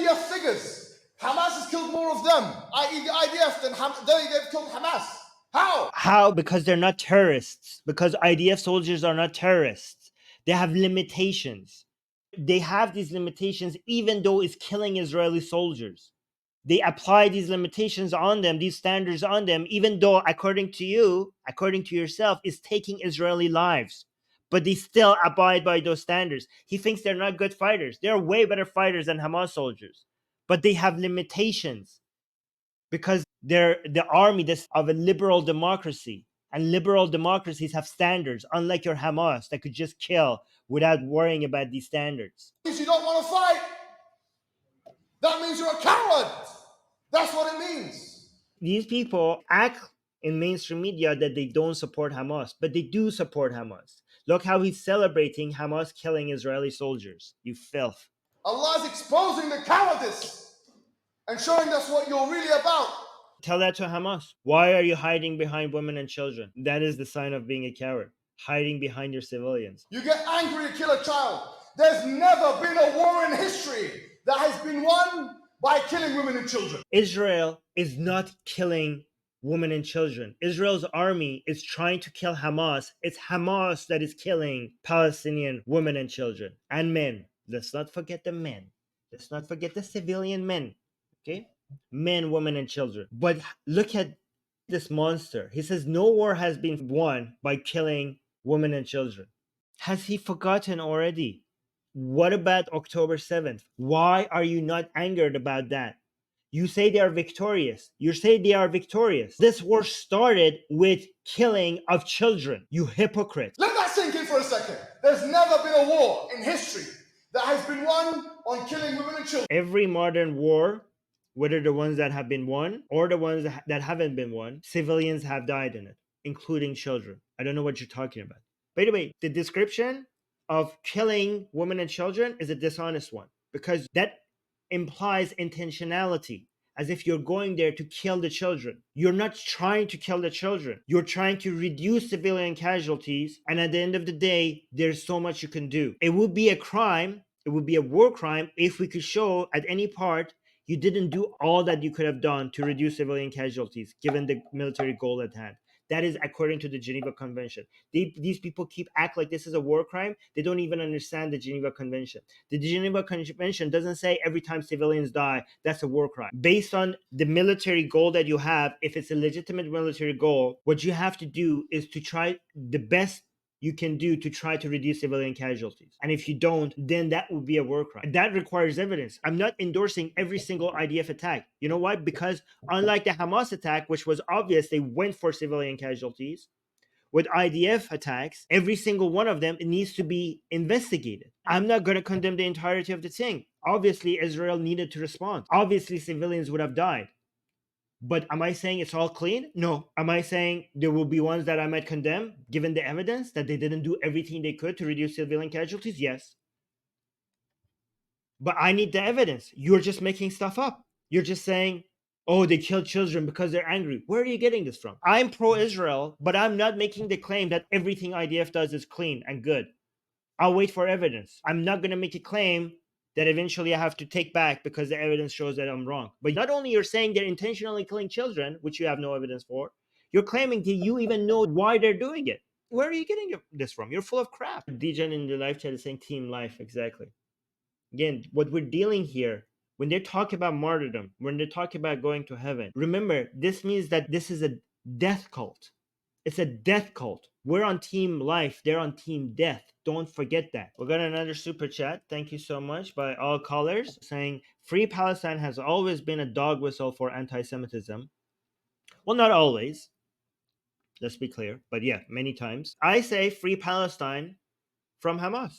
IDF figures. Hamas has killed more of them, i.e. the IDF, than they've killed Hamas. How? How? Because they're not terrorists. Because IDF soldiers are not terrorists. They have limitations. They have these limitations even though it's killing Israeli soldiers. They apply these limitations on them, these standards on them, even though, according to you, according to yourself, is taking Israeli lives. But they still abide by those standards. He thinks they're not good fighters. They're way better fighters than Hamas soldiers. But they have limitations because they're the army of a liberal democracy. And liberal democracies have standards, unlike your Hamas that could just kill without worrying about these standards. If you don't want to fight, that means you're a coward. That's what it means. These people act in mainstream media that they don't support Hamas, but they do support Hamas. Look how he's celebrating Hamas killing Israeli soldiers. You filth. Allah is exposing the cowardice and showing us what you're really about. Tell that to Hamas. Why are you hiding behind women and children? That is the sign of being a coward. Hiding behind your civilians. You get angry to kill a child. There's never been a war in history that has been won by killing women and children. Israel is not killing women and children. Israel's army is trying to kill Hamas. It's Hamas that is killing Palestinian women and children and men. Let's not forget the men. Let's not forget the civilian men. Okay? Men, women, and children. But look at this monster. He says no war has been won by killing women and children. Has he forgotten already? What about October 7th? Why are you not angered about that? You say they are victorious. You say they are victorious. This war started with killing of children. You hypocrite. Let that sink in for a second. There's never been a war in history that has been won on killing women and children. Every modern war, whether the ones that have been won or the ones that haven't been won, civilians have died in it, including children. I don't know what you're talking about. By the way, the description of killing women and children is a dishonest one because that implies intentionality, as if you're going there to kill the children. You're not trying to kill the children. You're trying to reduce civilian casualties, and at the end of the day, there's so much you can do. It would be a crime, it would be a war crime if we could show at any part you didn't do all that you could have done to reduce civilian casualties, given the military goal at hand. That is according to the Geneva Convention. These people keep act like this is a war crime. They don't even understand the Geneva Convention. The Geneva Convention doesn't say every time civilians die, that's a war crime. Based on the military goal that you have, if it's a legitimate military goal, what you have to do is to try the best you can do to try to reduce civilian casualties. And if you don't, then that would be a war crime. That requires evidence. I'm not endorsing every single IDF attack. You know why? Because unlike the Hamas attack, which was obvious, they went for civilian casualties. With IDF attacks, every single one of them needs to be investigated. I'm not going to condemn the entirety of the thing. Obviously, Israel needed to respond. Obviously, civilians would have died. But am I saying it's all clean? No. Am I saying there will be ones that I might condemn, given the evidence that they didn't do everything they could to reduce civilian casualties? Yes. But I need the evidence. You're just making stuff up. You're just saying, oh, they killed children because they're angry. Where are you getting this from? I'm pro-Israel, but I'm not making the claim that everything IDF does is clean and good. I'll wait for evidence. I'm not going to make a claim that eventually I have to take back because the evidence shows that I'm wrong. But not only you're saying they're intentionally killing children, which you have no evidence for, you're claiming that you even know why they're doing it. Where are you getting this from? You're full of crap. Degen in the live chat is saying team life, exactly. Again, what we're dealing here, when they talk about martyrdom, when they talk about going to heaven, remember, this means that this is a death cult. It's a death cult. We're on team life. They're on team death. Don't forget that. We got another super chat. Thank you so much by all callers saying, Free Palestine has always been a dog whistle for anti-Semitism. Well, not always. Let's be clear. But yeah, many times. I say Free Palestine from Hamas.